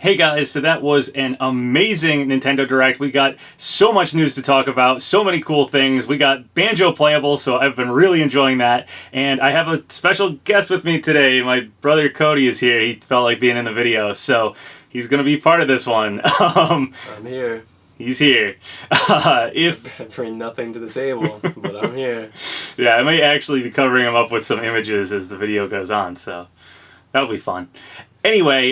Hey guys, so that was an amazing Nintendo Direct. We got so much news to talk about, so many cool things. We got Banjo playable, so I've been really enjoying that. And I have a special guest with me today. My brother Cody is here. He felt like being in the video, so he's going to be part of this one. I'm here. He's here. I bring nothing to the table, but I'm here. Yeah, I may actually be covering him up with some images as the video goes on, so that'll be fun. Anyway,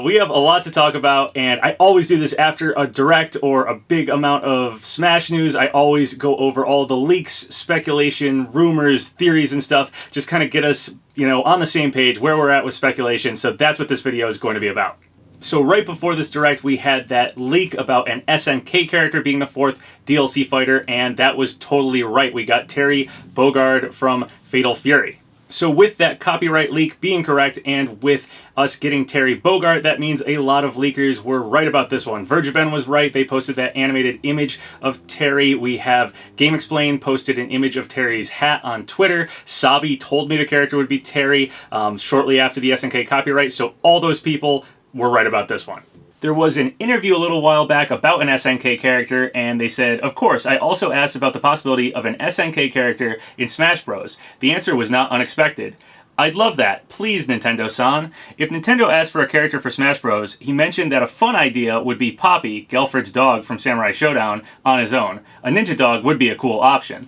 we have a lot to talk about, and I always do this after a Direct or a big amount of Smash news. I always go over all the leaks, speculation, rumors, theories, and stuff. Just kind of get us, on the same page, where we're at with speculation. So that's what this video is going to be about. So right before this Direct, we had that leak about an SNK character being the fourth DLC fighter, and that was totally right. We got Terry Bogard from Fatal Fury. So with that copyright leak being correct, and with us getting Terry Bogard, that means a lot of leakers were right about this one. VergeBen was right. They posted that animated image of Terry. We have GameXplain posted an image of Terry's hat on Twitter. Sabi told me the character would be Terry shortly after the SNK copyright, so all those people were right about this one. There was an interview a little while back about an SNK character, and they said, of course, I also asked about the possibility of an SNK character in Smash Bros. The answer was not unexpected. I'd love that. Please, Nintendo-san. If Nintendo asked for a character for Smash Bros., he mentioned that a fun idea would be Poppy, Gelford's dog from Samurai Showdown, on his own. A ninja dog would be a cool option.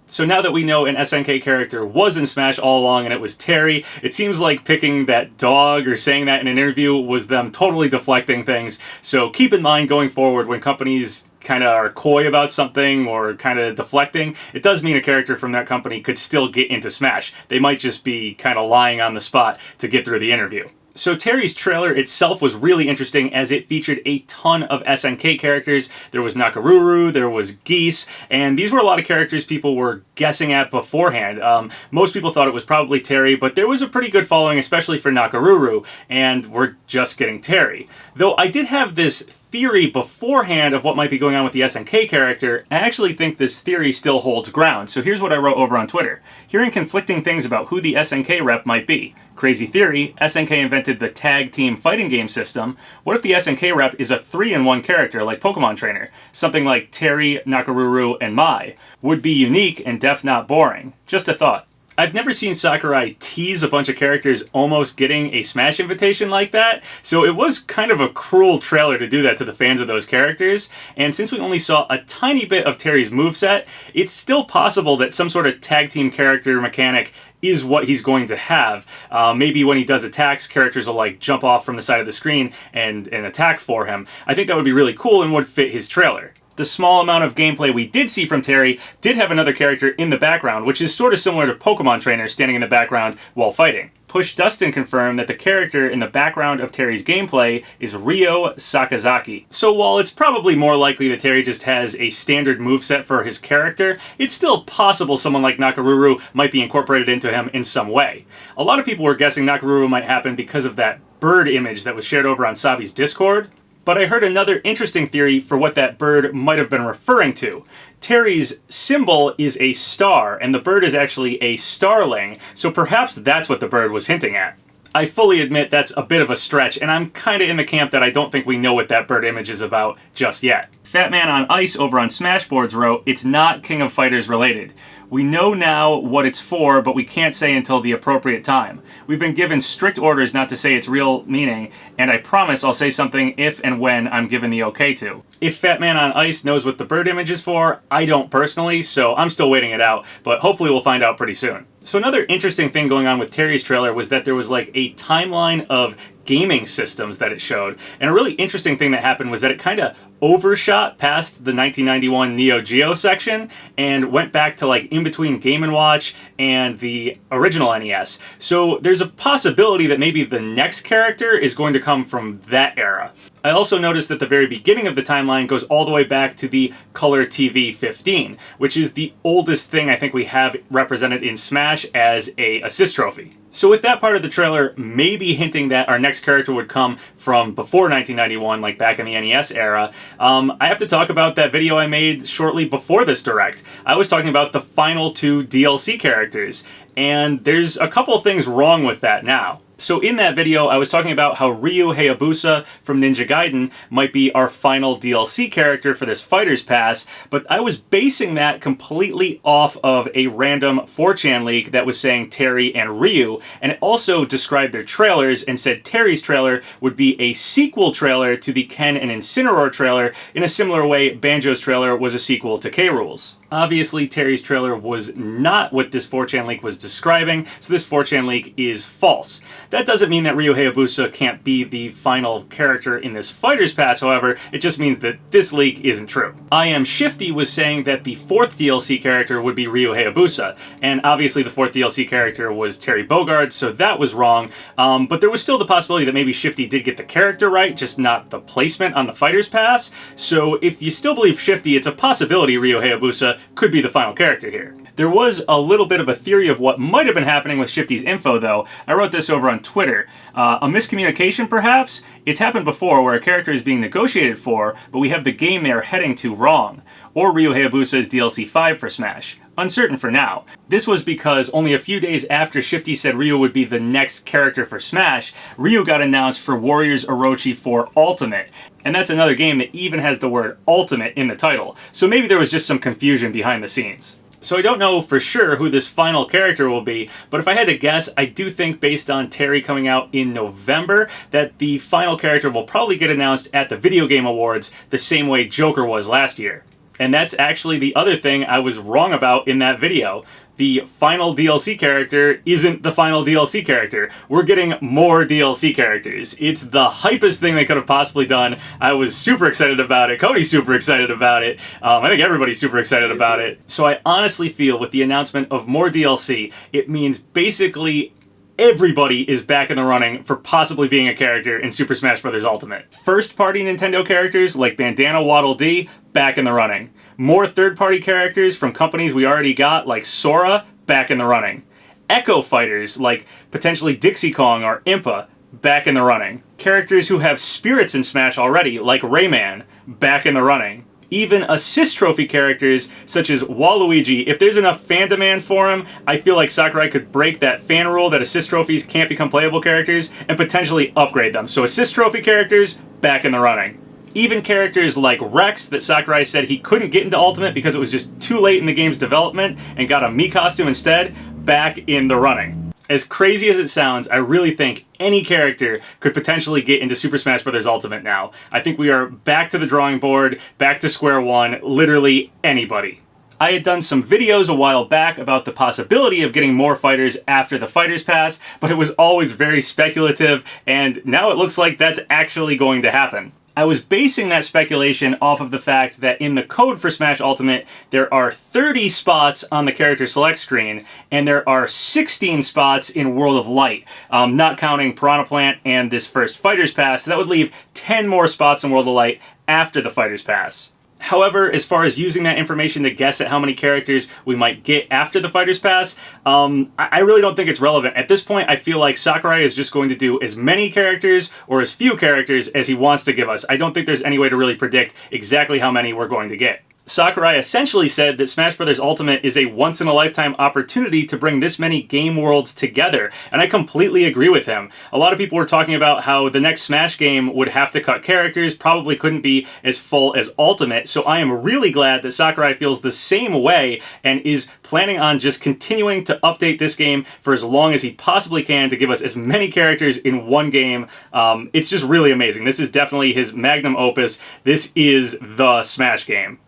So now that we know an SNK character was in Smash all along and it was Terry, it seems like picking that dog or saying that in an interview was them totally deflecting things. So keep in mind going forward when companies kind of are coy about something or kind of deflecting, it does mean a character from that company could still get into Smash. They might just be kind of lying on the spot to get through the interview. So Terry's trailer itself was really interesting as it featured a ton of SNK characters. There was Nakaruru, there was Geese, and these were a lot of characters people were guessing at beforehand. Most people thought it was probably Terry, but there was a pretty good following, especially for Nakaruru, and we're just getting Terry. Though I did have this theory beforehand of what might be going on with the SNK character. I actually think this theory still holds ground, so here's what I wrote over on Twitter. Hearing conflicting things about who the SNK rep might be. Crazy theory, SNK invented the tag team fighting game system. What if the SNK rep is a 3-in-1 character like Pokemon Trainer? Something like Terry, Nakaruru, and Mai. Would be unique and def not boring. Just a thought. I've never seen Sakurai tease a bunch of characters almost getting a Smash invitation like that, so it was kind of a cruel trailer to do that to the fans of those characters, and since we only saw a tiny bit of Terry's moveset, it's still possible that some sort of tag team character mechanic is what he's going to have. Maybe when he does attacks, characters will like jump off from the side of the screen and attack for him. I think that would be really cool and would fit his trailer. The small amount of gameplay we did see from Terry did have another character in the background, which is sort of similar to Pokemon Trainer standing in the background while fighting. PushDustin confirmed that the character in the background of Terry's gameplay is Ryo Sakazaki. So while it's probably more likely that Terry just has a standard moveset for his character, it's still possible someone like Nakaruru might be incorporated into him in some way. A lot of people were guessing Nakaruru might happen because of that bird image that was shared over on Sabi's Discord. But I heard another interesting theory for what that bird might have been referring to. Terry's symbol is a star, and the bird is actually a starling, so perhaps that's what the bird was hinting at. I fully admit that's a bit of a stretch, and I'm kinda in the camp that I don't think we know what that bird image is about just yet. Fatman on Ice over on Smashboards wrote, "It's not King of Fighters related. We know now what it's for, but we can't say until the appropriate time. We've been given strict orders not to say its real meaning, and I promise I'll say something if and when I'm given the okay to." If Fatman on Ice knows what the bird image is for, I don't personally, so I'm still waiting it out, but hopefully we'll find out pretty soon. So another interesting thing going on with Terry's trailer was that there was like a timeline of gaming systems that it showed. And a really interesting thing that happened was that it kind of overshot past the 1991 Neo Geo section and went back to like in between Game & Watch and the original NES. So there's a possibility that maybe the next character is going to come from that era. I also noticed that the very beginning of the timeline goes all the way back to the Color TV 15, which is the oldest thing I think we have represented in Smash as a assist trophy. So with that part of the trailer maybe hinting that our next character would come from before 1991, like back in the NES era, I have to talk about that video I made shortly before this Direct. I was talking about the final 2 DLC characters, and there's a couple things wrong with that now. So in that video, I was talking about how Ryu Hayabusa from Ninja Gaiden might be our final DLC character for this Fighters Pass, but I was basing that completely off of a random 4chan leak that was saying Terry and Ryu, and it also described their trailers and said Terry's trailer would be a sequel trailer to the Ken and Incineroar trailer in a similar way Banjo's trailer was a sequel to K-Rool's. Obviously, Terry's trailer was not what this 4chan leak was describing, so this 4chan leak is false. That doesn't mean that Ryu Hayabusa can't be the final character in this Fighters Pass, however, it just means that this leak isn't true. I Am Shifty was saying that the 4th DLC character would be Ryu Hayabusa, and obviously the 4th DLC character was Terry Bogard, so that was wrong, but there was still the possibility that maybe Shifty did get the character right, just not the placement on the Fighters Pass, so if you still believe Shifty, it's a possibility Ryu Hayabusa could be the final character here. There was a little bit of a theory of what might have been happening with Shifty's info, though. I wrote this over on Twitter. A miscommunication, perhaps? It's happened before where a character is being negotiated for, but we have the game they are heading to wrong. Or Ryu Hayabusa is DLC 5 for Smash. Uncertain for now. This was because only a few days after Shifty said Ryu would be the next character for Smash, Ryu got announced for Warriors Orochi 4 Ultimate. And that's another game that even has the word Ultimate in the title. So maybe there was just some confusion behind the scenes. So I don't know for sure who this final character will be, but if I had to guess, I do think based on Terry coming out in November, that the final character will probably get announced at the Video Game Awards the same way Joker was last year. And that's actually the other thing I was wrong about in that video. The final DLC character isn't the final DLC character. We're getting more DLC characters. It's the hypest thing they could have possibly done. I was super excited about it. Cody's super excited about it. I think everybody's super excited about it. So I honestly feel with the announcement of more DLC, it means basically everybody is back in the running for possibly being a character in Super Smash Bros. Ultimate. First-party Nintendo characters like Bandana Waddle Dee, back in the running. More third-party characters from companies we already got, like Sora, back in the running. Echo fighters, like potentially Dixie Kong or Impa, back in the running. Characters who have spirits in Smash already, like Rayman, back in the running. Even assist trophy characters, such as Waluigi, if there's enough fan demand for him, I feel like Sakurai could break that fan rule that assist trophies can't become playable characters and potentially upgrade them. So assist trophy characters, back in the running. Even characters like Rex that Sakurai said he couldn't get into Ultimate because it was just too late in the game's development and got a Mii costume instead, back in the running. As crazy as it sounds, I really think any character could potentially get into Super Smash Bros. Ultimate now. I think we are back to the drawing board, back to square one, literally anybody. I had done some videos a while back about the possibility of getting more fighters after the Fighters Pass, but it was always very speculative, and now it looks like that's actually going to happen. I was basing that speculation off of the fact that in the code for Smash Ultimate, there are 30 spots on the character select screen, and there are 16 spots in World of Light, not counting Piranha Plant and this first Fighters Pass, so that would leave 10 more spots in World of Light after the Fighters Pass. However, as far as using that information to guess at how many characters we might get after the Fighters Pass, I really don't think it's relevant. At this point, I feel like Sakurai is just going to do as many characters or as few characters as he wants to give us. I don't think there's any way to really predict exactly how many we're going to get. Sakurai essentially said that Smash Bros. Ultimate is a once-in-a-lifetime opportunity to bring this many game worlds together, and I completely agree with him. A lot of people were talking about how the next Smash game would have to cut characters, probably couldn't be as full as Ultimate, so I am really glad that Sakurai feels the same way and is planning on just continuing to update this game for as long as he possibly can to give us as many characters in one game. It's just really amazing. This is definitely his magnum opus. This is the Smash game.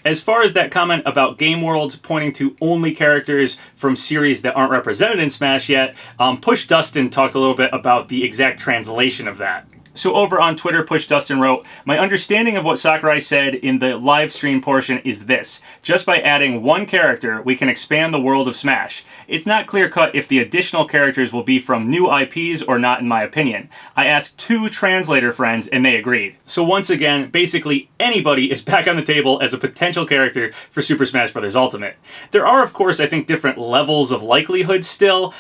As far as that comment about game worlds pointing to only characters from series that aren't represented in Smash yet, PushDustin talked a little bit about the exact translation of that. So over on Twitter, PushDustin wrote, "My understanding of what Sakurai said in the live stream portion is this. Just by adding one character, we can expand the world of Smash. It's not clear-cut if the additional characters will be from new IPs or not in my opinion. I asked 2 translator friends and they agreed." So once again, basically anybody is back on the table as a potential character for Super Smash Bros. Ultimate. There are, of course, I think different levels of likelihood still.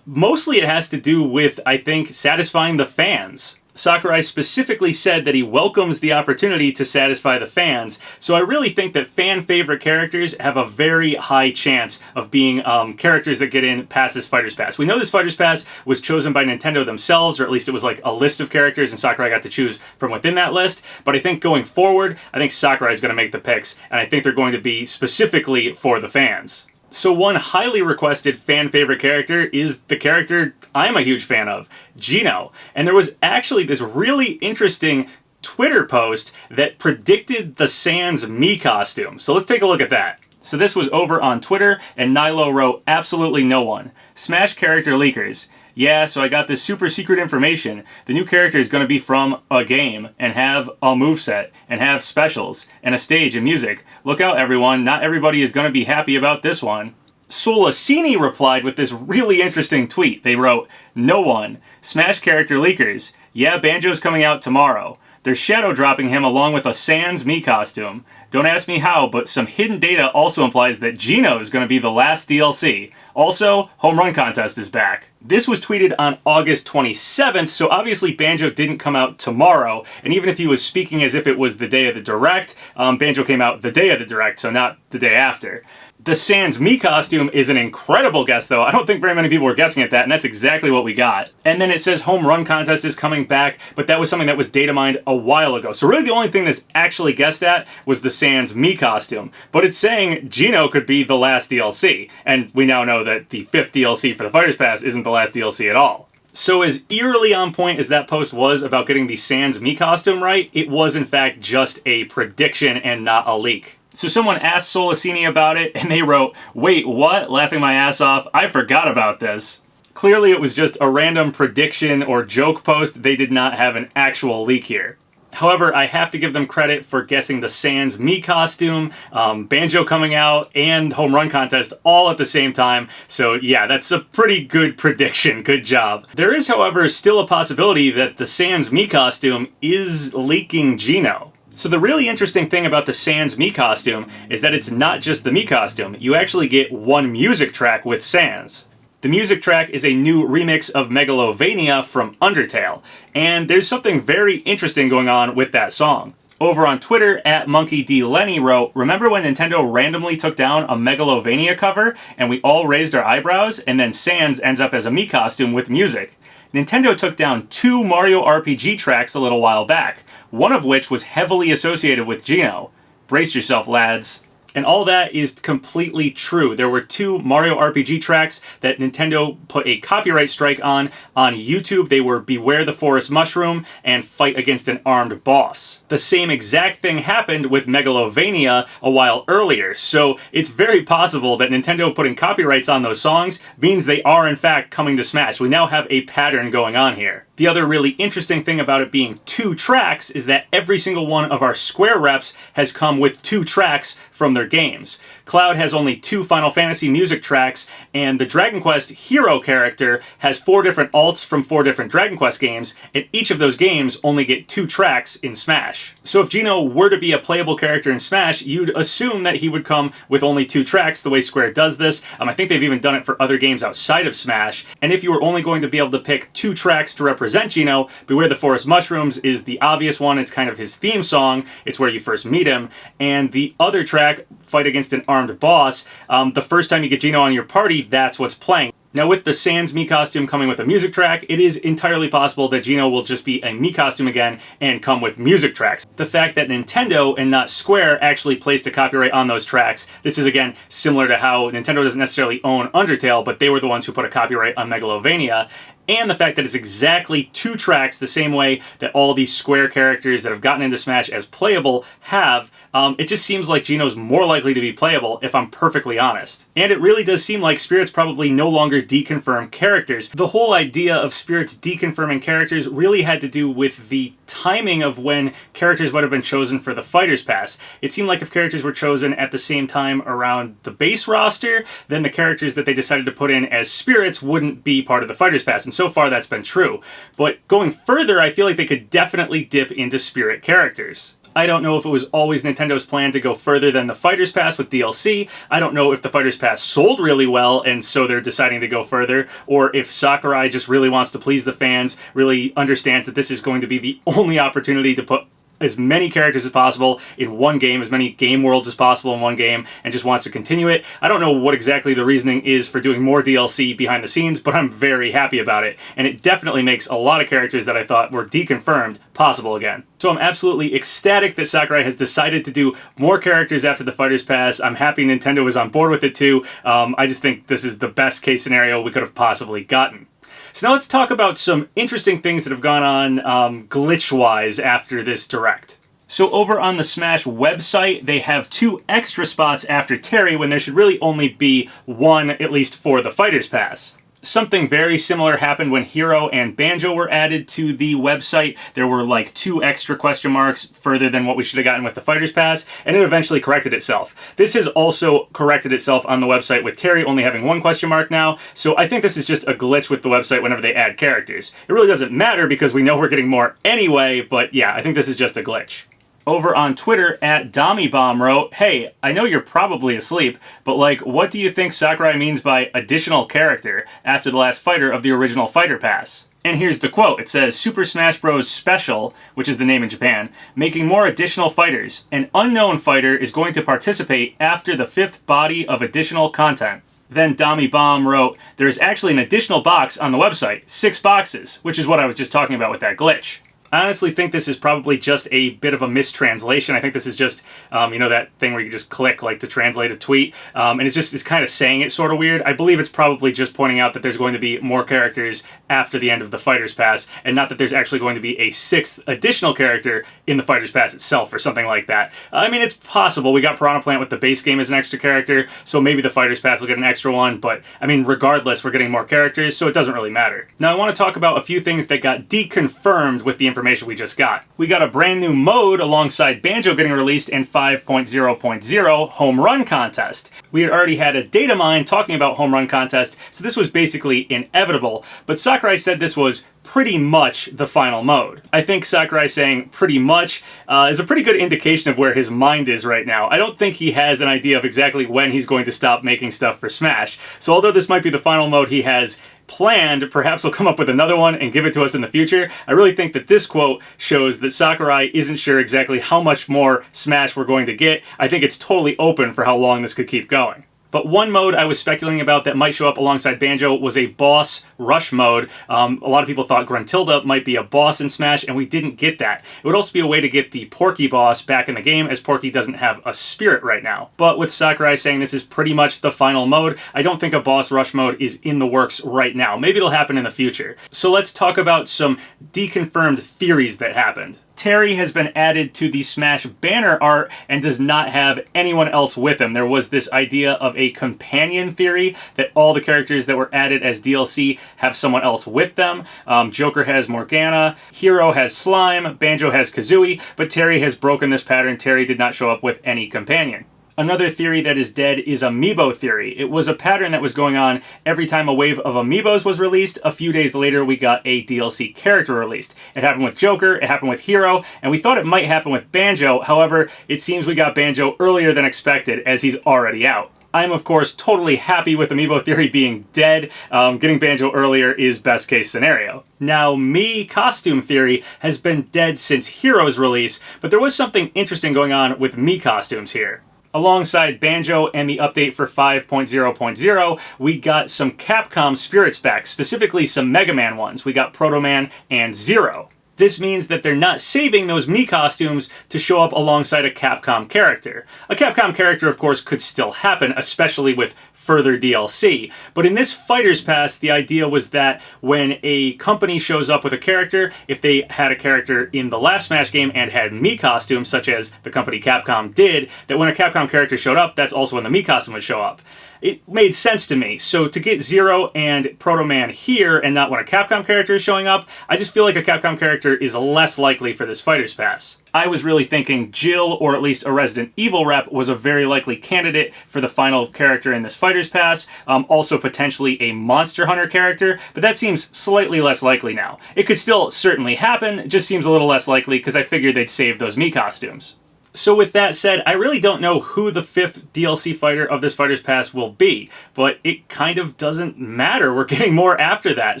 Mostly it has to do with, I think, satisfying the fans. Sakurai specifically said that he welcomes the opportunity to satisfy the fans, so I really think that fan favorite characters have a very high chance of being characters that get in past this Fighters Pass. We know this Fighters Pass was chosen by Nintendo themselves, or at least it was like a list of characters and Sakurai got to choose from within that list, but I think going forward, I think Sakurai is going to make the picks, and I think they're going to be specifically for the fans. So one highly requested fan favorite character is the character I'm a huge fan of, Geno. And there was actually this really interesting Twitter post that predicted the Sans Mii Costume. So let's take a look at that. So this was over on Twitter, and Nilo wrote, "Absolutely no one. Smash character leakers. Yeah, so I got this super secret information. The new character is going to be from a game, and have a moveset, and have specials, and a stage and music. Look out everyone, not everybody is going to be happy about this one." Solacini replied with this really interesting tweet. They wrote, "No one. Smash character leakers. Yeah, Banjo's coming out tomorrow. They're shadow dropping him along with a Sans Mii costume. Don't ask me how, but some hidden data also implies that Geno is going to be the last DLC. Also, Home Run Contest is back." This was tweeted on August 27th, so obviously Banjo didn't come out tomorrow, and even if he was speaking as if it was the day of the Direct, Banjo came out the day of the Direct, so not the day after. The Sans Mii costume is an incredible guess, though. I don't think very many people were guessing at that, and that's exactly what we got. And then it says Home Run Contest is coming back, but that was something that was data mined a while ago. So really the only thing that's actually guessed at was the Sans Mii costume. But it's saying Geno could be the last DLC, and we now know that the 5th DLC for the Fighters Pass isn't the last DLC at all. So as eerily on point as that post was about getting the Sans Mii costume right, it was in fact just a prediction and not a leak. So someone asked Solacini about it, and they wrote, "Wait, what? Laughing my ass off. I forgot about this." Clearly it was just a random prediction or joke post. They did not have an actual leak here. However, I have to give them credit for guessing the Sans Mii costume, Banjo coming out, and Home Run Contest all at the same time. So yeah, that's a pretty good prediction. Good job. There is, however, still a possibility that the Sans Mii costume is leaking Geno. So the really interesting thing about the Sans Mii costume is that it's not just the Mii costume. You actually get one music track with Sans. The music track is a new remix of Megalovania from Undertale, and there's something very interesting going on with that song. Over on Twitter, @MonkeyDLenny wrote, "Remember when Nintendo randomly took down a Megalovania cover and we all raised our eyebrows, and then Sans ends up as a Mii costume with music? Nintendo took down 2 Mario RPG tracks a little while back, one of which was heavily associated with Geno. Brace yourself, lads." And all that is completely true. There were 2 Mario RPG tracks that Nintendo put a copyright strike on YouTube. They were Beware the Forest Mushroom and Fight Against an Armed Boss. The same exact thing happened with Megalovania a while earlier, so it's very possible that Nintendo putting copyrights on those songs means they are in fact coming to Smash. We now have a pattern going on here. The other really interesting thing about it being 2 tracks is that every single one of our Square reps has come with 2 tracks from their games. Cloud has only 2 Final Fantasy music tracks, and the Dragon Quest hero character has 4 different alts from 4 different Dragon Quest games, and each of those games only get 2 tracks in Smash. So if Geno were to be a playable character in Smash, you'd assume that he would come with only 2 tracks, the way Square does this. I think they've even done it for other games outside of Smash, and if you were only going to be able to pick 2 tracks to represent Geno, Beware the Forest Mushrooms is the obvious one. It's kind of his theme song. It's where you first meet him, and the other track, Fight Against an Armed Boss, the first time you get Geno on your party, that's what's playing. Now with the Sans Mii costume coming with a music track, it is entirely possible that Geno will just be a Mii costume again and come with music tracks. The fact that Nintendo and not Square actually placed a copyright on those tracks, this is again similar to how Nintendo doesn't necessarily own Undertale, but they were the ones who put a copyright on Megalovania, and the fact that it's exactly 2 tracks the same way that all these Square characters that have gotten into Smash as playable have, it just seems like Geno's more likely to be playable, if I'm perfectly honest. And it really does seem like Spirits probably no longer deconfirm characters. The whole idea of Spirits deconfirming characters really had to do with the timing of when characters would have been chosen for the Fighters Pass. It seemed like if characters were chosen at the same time around the base roster, then the characters that they decided to put in as Spirits wouldn't be part of the Fighters Pass, and so far that's been true. But going further, I feel like they could definitely dip into Spirit characters. I don't know if it was always Nintendo's plan to go further than the Fighters Pass with DLC. I don't know if the Fighters Pass sold really well and so they're deciding to go further, or if Sakurai just really wants to please the fans, really understands that this is going to be the only opportunity to put as many characters as possible in one game, as many game worlds as possible in one game, and just wants to continue it. I don't know what exactly the reasoning is for doing more DLC behind the scenes, but I'm very happy about it, and it definitely makes a lot of characters that I thought were deconfirmed possible again. So I'm absolutely ecstatic that Sakurai has decided to do more characters after the Fighters Pass. I'm happy Nintendo is on board with it too. I just think this is the best case scenario we could have possibly gotten. So now let's talk about some interesting things that have gone on glitch-wise after this Direct. So over on the Smash website, they have 2 extra spots after Terry when there should really only be 1, at least for the Fighters Pass. Something very similar happened when Hero and Banjo were added to the website. There were like 2 extra question marks further than what we should have gotten with the Fighters Pass, and it eventually corrected itself. This has also corrected itself on the website with Terry only having 1 question mark now, so I think this is just a glitch with the website whenever they add characters. It really doesn't matter because we know we're getting more anyway, but yeah, I think this is just a glitch. Over on Twitter, @DommyBomb wrote, "Hey, I know you're probably asleep, but like, what do you think Sakurai means by additional character after the last fighter of the original Fighter Pass?" And here's the quote. It says, "Super Smash Bros. Special," which is the name in Japan, "making more additional fighters. An unknown fighter is going to participate after the 5th body of additional content." Then Dommy Bomb wrote, "There's actually an additional box on the website, 6 boxes, which is what I was just talking about with that glitch." I honestly think this is probably just a bit of a mistranslation. I think this is just, you know, that thing where you just click like to translate a tweet, and it's kind of saying it sort of weird. I believe it's probably just pointing out that there's going to be more characters after the end of the Fighters Pass, and not that there's actually going to be a 6th additional character in the Fighters Pass itself or something like that. I mean, it's possible. We got Piranha Plant with the base game as an extra character, so maybe the Fighters Pass will get an extra one, but I mean, regardless, we're getting more characters, so it doesn't really matter. Now, I want to talk about a few things that got deconfirmed with the information we just got. We got a brand new mode alongside Banjo getting released in 5.0.0 Home Run Contest. We had already had a data mine talking about Home Run Contest, so this was basically inevitable, but Sakurai said this was pretty much the final mode. I think Sakurai saying pretty much is a pretty good indication of where his mind is right now. I don't think he has an idea of exactly when he's going to stop making stuff for Smash. So although this might be the final mode he has planned, perhaps he'll come up with another one and give it to us in the future. I really think that this quote shows that Sakurai isn't sure exactly how much more Smash we're going to get. I think it's totally open for how long this could keep going. But one mode I was speculating about that might show up alongside Banjo was a boss rush mode. A lot of people thought Gruntilda might be a boss in Smash, and we didn't get that. It would also be a way to get the Porky boss back in the game, as Porky doesn't have a spirit right now. But with Sakurai saying this is pretty much the final mode, I don't think a boss rush mode is in the works right now. Maybe it'll happen in the future. So let's talk about some deconfirmed theories that happened. Terry has been added to the Smash banner art and does not have anyone else with him. There was this idea of a companion theory that all the characters that were added as DLC have someone else with them. Joker has Morgana, Hero has Slime, Banjo has Kazooie, but Terry has broken this pattern. Terry did not show up with any companion. Another theory that is dead is Amiibo Theory. It was a pattern that was going on every time a wave of Amiibos was released. A few days later, we got a DLC character released. It happened with Joker, it happened with Hero, and we thought it might happen with Banjo. However, it seems we got Banjo earlier than expected, as he's already out. I'm, of course, totally happy with Amiibo Theory being dead. Getting Banjo earlier is best case scenario. Now, Mii Costume Theory has been dead since Hero's release, but there was something interesting going on with Mii Costumes here. Alongside Banjo and the update for 5.0.0, we got some Capcom spirits back, specifically some Mega Man ones. We got Proto Man and Zero. This means that they're not saving those Mii costumes to show up alongside a Capcom character. A Capcom character, of course, could still happen, especially with further DLC. But in this Fighters Pass, the idea was that when a company shows up with a character, if they had a character in the last Smash game and had Mii costumes, such as the company Capcom did, that when a Capcom character showed up, that's also when the Mii costume would show up. It made sense to me. So to get Zero and Proto Man here and not when a Capcom character is showing up, I just feel like a Capcom character character is less likely for this Fighter's Pass. I was really thinking Jill, or at least a Resident Evil rep, was a very likely candidate for the final character in this Fighter's Pass. Also potentially a Monster Hunter character, but that seems slightly less likely now. It could still certainly happen, it just seems a little less likely because I figured they'd save those Mii costumes. So with that said, I really don't know who the 5th DLC fighter of this Fighter's Pass will be, but it kind of doesn't matter. We're getting more after that,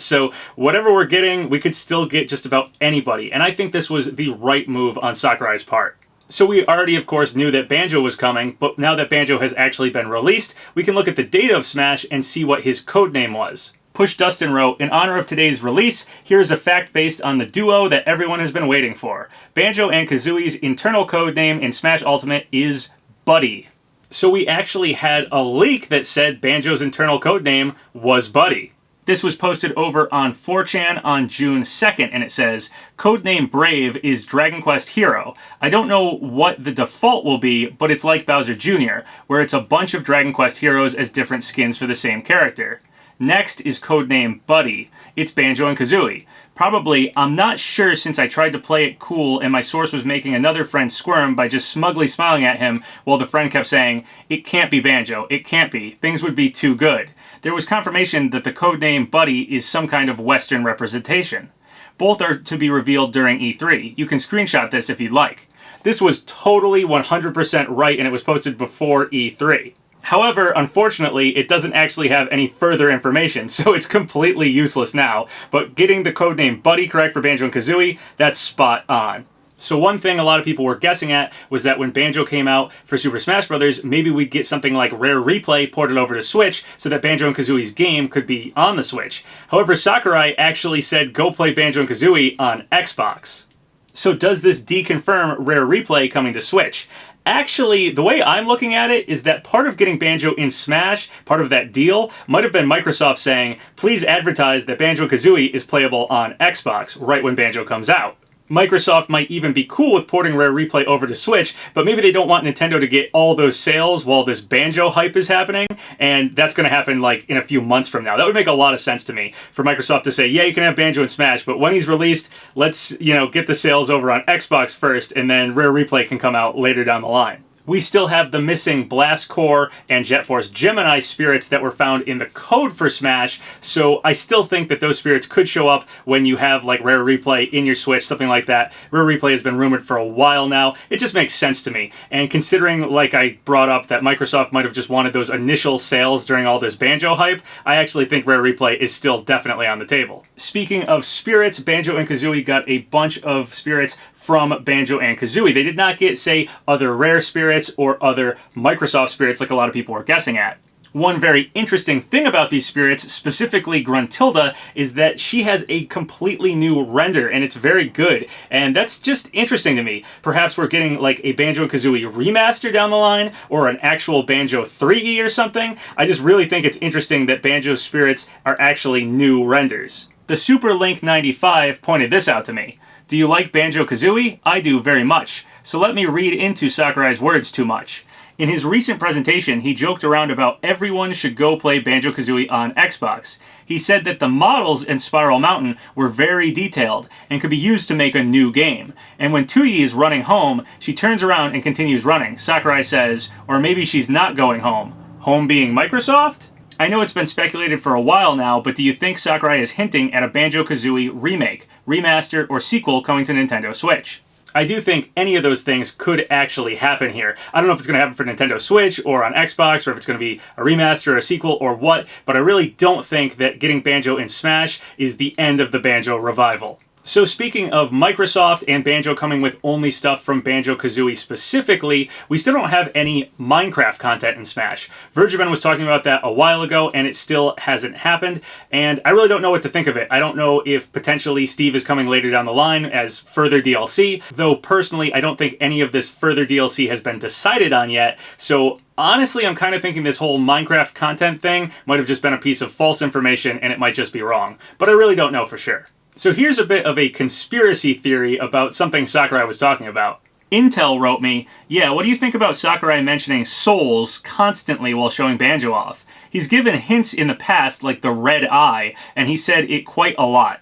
so whatever we're getting, we could still get just about anybody, and I think this was the right move on Sakurai's part. So we already, of course, knew that Banjo was coming, but now that Banjo has actually been released, we can look at the data of Smash and see what his codename was. PushDustin wrote, in honor of today's release, here is a fact based on the duo that everyone has been waiting for. Banjo and Kazooie's internal codename in Smash Ultimate is Buddy. So we actually had a leak that said Banjo's internal codename was Buddy. This was posted over on 4chan on June 2nd, and it says, codename Brave is Dragon Quest Hero. I don't know what the default will be, but it's like Bowser Jr., where it's a bunch of Dragon Quest heroes as different skins for the same character. Next is codename Buddy. It's Banjo and Kazooie. Probably, I'm not sure since I tried to play it cool and my source was making another friend squirm by just smugly smiling at him while the friend kept saying, it can't be Banjo, it can't be, things would be too good. There was confirmation that the codename Buddy is some kind of Western representation. Both are to be revealed during E3. You can screenshot this if you'd like. This was totally 100% right and it was posted before E3. However, unfortunately, it doesn't actually have any further information, so it's completely useless now. But getting the codename Buddy correct for Banjo and Kazooie, that's spot on. So one thing a lot of people were guessing at was that when Banjo came out for Super Smash Bros., maybe we'd get something like Rare Replay ported over to Switch so that Banjo and Kazooie's game could be on the Switch. However, Sakurai actually said go play Banjo and Kazooie on Xbox. So does this deconfirm Rare Replay coming to Switch? Actually, the way I'm looking at it is that part of getting Banjo in Smash, part of that deal, might have been Microsoft saying, please advertise that Banjo-Kazooie is playable on Xbox right when Banjo comes out. Microsoft might even be cool with porting Rare Replay over to Switch, but maybe they don't want Nintendo to get all those sales while this Banjo hype is happening, and that's going to happen like in a few months from now. That would make a lot of sense to me for Microsoft to say, yeah, you can have Banjo and Smash, but when he's released, let's, get the sales over on Xbox first, and then Rare Replay can come out later down the line. We still have the missing Blast Core and Jet Force Gemini spirits that were found in the code for Smash, so I still think that those spirits could show up when you have like Rare Replay in your Switch, something like that. Rare Replay has been rumored for a while now. It just makes sense to me. And considering, like I brought up, that Microsoft might have just wanted those initial sales during all this Banjo hype, I actually think Rare Replay is still definitely on the table. Speaking of spirits, Banjo and Kazooie got a bunch of spirits from Banjo and Kazooie. They did not get, say, other Rare spirits or other Microsoft spirits like a lot of people were guessing at. One very interesting thing about these spirits, specifically Gruntilda, is that she has a completely new render, and it's very good. And that's just interesting to me. Perhaps we're getting like a Banjo and Kazooie remaster down the line, or an actual Banjo 3E or something. I just really think it's interesting that Banjo's spirits are actually new renders. The SuperLink95 pointed this out to me. Do you like Banjo-Kazooie? I do very much. So let me read into Sakurai's words too much. In his recent presentation, he joked around about everyone should go play Banjo-Kazooie on Xbox. He said that the models in Spiral Mountain were very detailed and could be used to make a new game. And when Tuyi is running home, she turns around and continues running. Sakurai says, or maybe she's not going home. Home being Microsoft? I know it's been speculated for a while now, but do you think Sakurai is hinting at a Banjo-Kazooie remake, remaster, or sequel coming to Nintendo Switch? I do think any of those things could actually happen here. I don't know if it's going to happen for Nintendo Switch or on Xbox, or if it's going to be a remaster, a sequel, or what, but I really don't think that getting Banjo in Smash is the end of the Banjo revival. So speaking of Microsoft and Banjo coming with only stuff from Banjo-Kazooie specifically, we still don't have any Minecraft content in Smash. Virgin was talking about that a while ago, and it still hasn't happened, and I really don't know what to think of it. I don't know if potentially Steve is coming later down the line as further DLC, though personally I don't think any of this further DLC has been decided on yet, so honestly, I'm kind of thinking this whole Minecraft content thing might have just been a piece of false information and it might just be wrong, but I really don't know for sure. So here's a bit of a conspiracy theory about something Sakurai was talking about. Intel wrote me, yeah, what do you think about Sakurai mentioning souls constantly while showing Banjo off? He's given hints in the past like the red eye, and he said it quite a lot.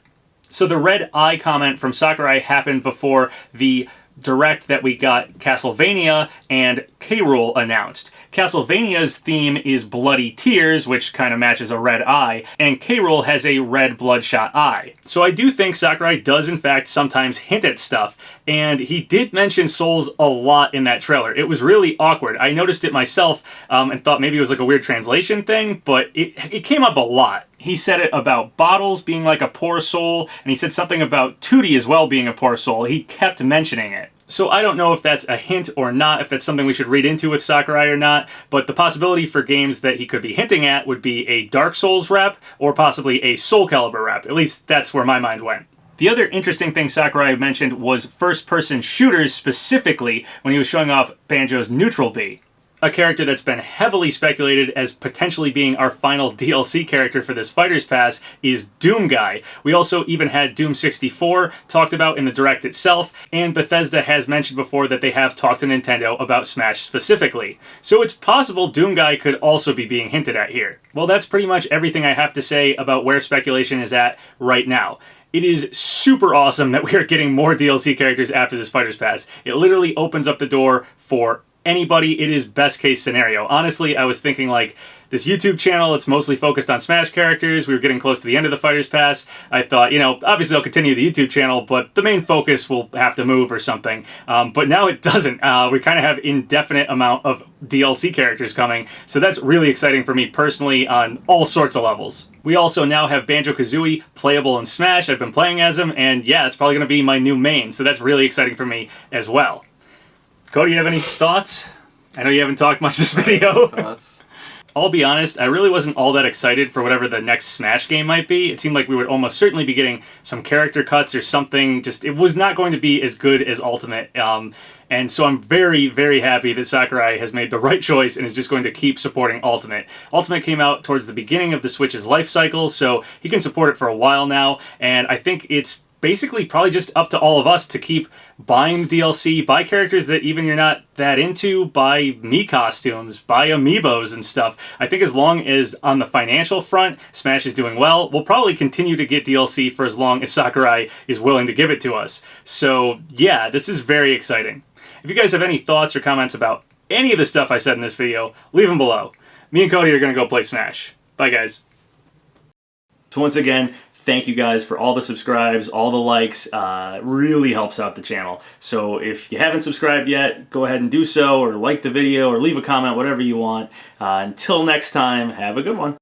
So the red eye comment from Sakurai happened before the direct that we got Castlevania and K. Rool announced. Castlevania's theme is bloody tears, which kind of matches a red eye, and K. Rool has a red bloodshot eye. So I do think Sakurai does in fact sometimes hint at stuff, and he did mention souls a lot in that trailer. It was really awkward. I noticed it myself and thought maybe it was like a weird translation thing, but it came up a lot. He said it about Bottles being like a poor soul, and he said something about Tootie as well being a poor soul. He kept mentioning it. So I don't know if that's a hint or not, if that's something we should read into with Sakurai or not, but the possibility for games that he could be hinting at would be a Dark Souls rep or possibly a Soul Calibur rep. At least that's where my mind went. The other interesting thing Sakurai mentioned was first-person shooters specifically when he was showing off Banjo's Neutral B. A character that's been heavily speculated as potentially being our final DLC character for this Fighters Pass is Doom Guy. We also even had Doom 64 talked about in the Direct itself, and Bethesda has mentioned before that they have talked to Nintendo about Smash specifically. So it's possible Doom Guy could also be being hinted at here. Well, that's pretty much everything I have to say about where speculation is at right now. It is super awesome that we are getting more DLC characters after this Fighters Pass. It literally opens up the door for anybody. It is best case scenario. Honestly, I was thinking like this YouTube channel, it's mostly focused on Smash characters. We were getting close to the end of the Fighters Pass. I thought, you know, obviously I'll continue the YouTube channel, but the main focus will have to move or something. But now it doesn't. We kind of have indefinite amount of DLC characters coming. So that's really exciting for me personally on all sorts of levels. We also now have Banjo-Kazooie playable in Smash. I've been playing as him, and yeah, it's probably going to be my new main. So that's really exciting for me as well. Cody, you have any thoughts? I know you haven't talked much this video. Thoughts? I'll be honest, I really wasn't all that excited for whatever the next Smash game might be. It seemed like we would almost certainly be getting some character cuts or something. Just, it was not going to be as good as Ultimate. And so I'm very, very happy that Sakurai has made the right choice and is just going to keep supporting Ultimate. Ultimate came out towards the beginning of the Switch's life cycle, so he can support it for a while now. And I think it's basically probably just up to all of us to keep buying DLC, buy characters that even you're not that into, buy Mii costumes, buy amiibos and stuff. I think as long as on the financial front, Smash is doing well, we'll probably continue to get DLC for as long as Sakurai is willing to give it to us. So yeah, this is very exciting. If you guys have any thoughts or comments about any of the stuff I said in this video, leave them below. Me and Cody are going to go play Smash. Bye guys. So once again, thank you guys for all the subscribes, all the likes. It really helps out the channel. So if you haven't subscribed yet, go ahead and do so, or like the video, or leave a comment, whatever you want. Until next time, have a good one.